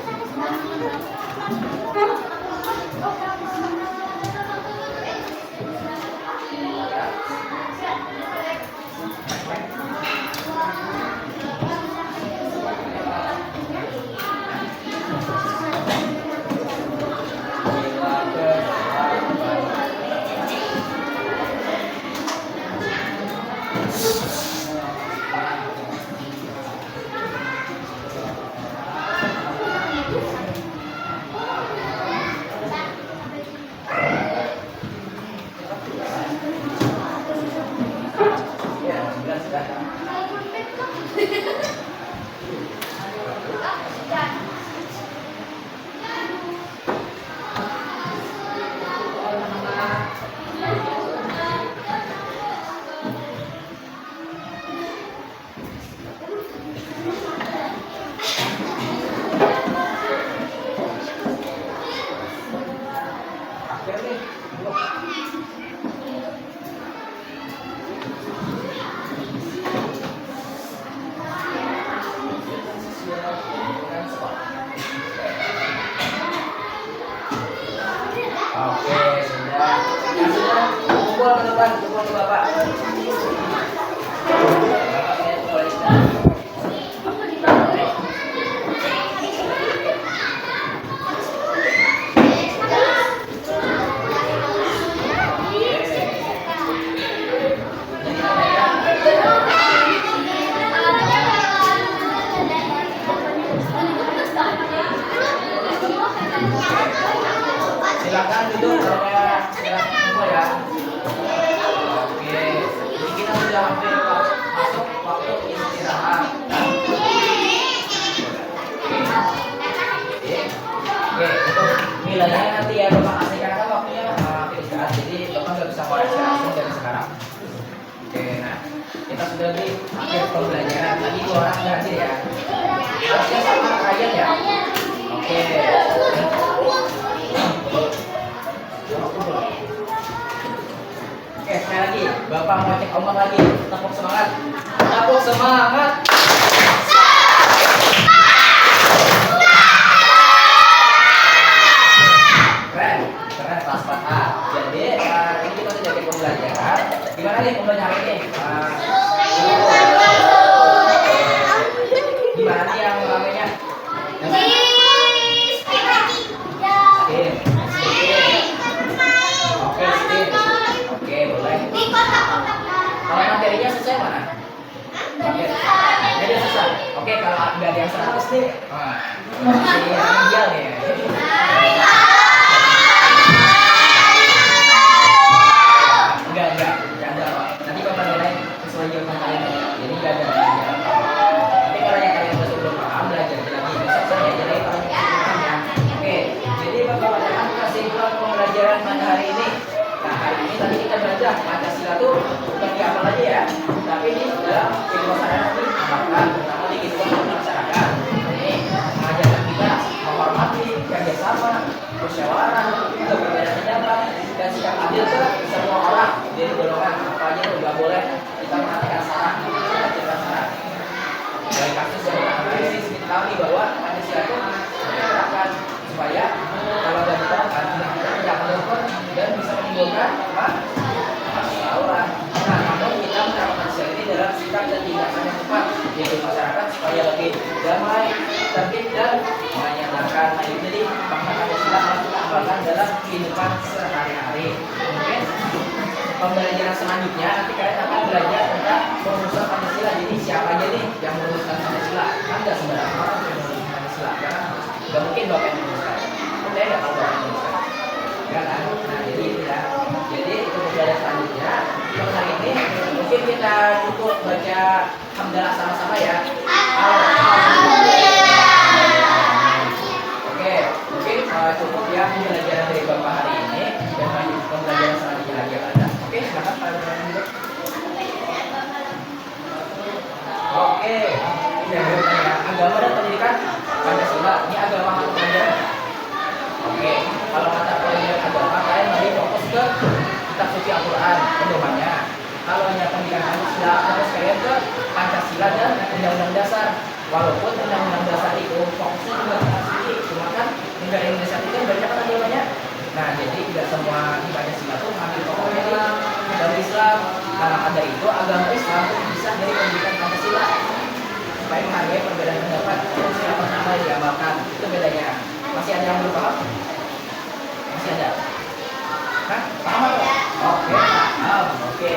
Oke, sudah. Ya, sudah. Kumpul ke depan, kumpul ke Bapak. Bapak saya kumpul di sana. Silakan duduk kalau silakan kumpul ya. Oke, ini kita sudah hampir masuk waktu istirahat. Oke, untuk nilainya nanti ya Bapak kasih karena waktunya hampir istirahat, jadi Bapak nggak bisa koreksi langsung dari sekarang. Oke, nah kita sudah di akhir pembelajaran. Tadi 2 orang nggak hadir ya. Harusnya sama kalian ya. Oke. Oke, sekali lagi, Bapak mau cek ombak lagi. Tepuk semangat. Tepuk semangat. Keren, keren kelas 4A. Jadi, ini kita sudah cek pembelajaran. Gimana nih pembelajaran ini? Gimana nih yang ramenya? Oke, boleh. Kalau materinya selesai mana? Materinya susah. Oke, kalau nggak ada yang 100 nih, masih remedial nih. Enggak ada Pak. Nanti Bapak nilai sesuai jawaban kalian. Jadi nggak ada remedial. Tapi kalau yang kalian masih belum paham, belajar lagi. Besok saya jadi kalau yang paham ya. Oke, jadi Bapak akan kesimpulan pembelajaran pada hari ini. Nah, hari ini tadi kita belajar Pancasila itu bukan dihafal aja ya, tapi ini dalam kehidupan sehari-hari diamalkan, terutama di kehidupan masyarakat. Ini mengajarkan kita menghormati, kerjasama, musyawarah, berbeda pendapat, dan sikap adil ke semua orang dari golongan apa aja tuh nggak boleh kita mengatakan salah, kita salah. Dari kasus yang analisis kita tahu bahwa Pancasila itu diterapkan supaya kalau ada diterapkan tidak menemukan dan bisa menimbulkan apa? Masalah. Nah, namun kita menerapkan Pancasila ini dalam sikap dan tindakan yang tepat yaitu masyarakat supaya lebih damai, tertib dan menyenangkan. Jadi makna Pancasila harus kita amalkan dalam kehidupan sehari-hari. Mungkin pembelajaran selanjutnya nanti kalian akan belajar tentang perumusan Pancasila. Jadi siapa aja nih yang merumuskan Pancasila? Kan nggak sembarang orang yang merumuskan Pancasila, karena nggak mungkin bapak yang merumuskan. Saya nggak tahu bapak yang merumuskan. Ya kan? Nah, jadi itu ya. Jadi itu pembelajaran selanjutnya. Untuk hari ini mungkin kita cukup baca hamdalah sama-sama ya. Oke, mungkin cukup ya pembelajaran dari bapak hari ini dan lanjut pembelajaran selanjutnya lagi yang ada. Oke, silakan Pak Ibu. Oke, ini ya. Agama dan pendidikan Pancasila. Ini agama atau pelajaran? Oke, kalau mata pelajaran agama kalian mari fokus ke kitab suci Al-Quran pedomannya. Kalau yang pendidikan Pancasila Pancasila dan Undang-Undang Dasar. Walaupun Undang-Undang Dasar itu fokusnya juga tentang suci, cuma kan negara Indonesia itu kan banyak kan agamanya. Nah, jadi tidak semua di Pancasila itu mengambil pokoknya dari Islam. Karena ada itu agama Islam itu dipisah dari pendidikan Pancasila supaya menghargai perbedaan pendapat dan siapa nama yang diamalkan. Itu bedanya. Masih ada yang belum paham? Masih ada? Hah? Paham? Oke, paham. Oke.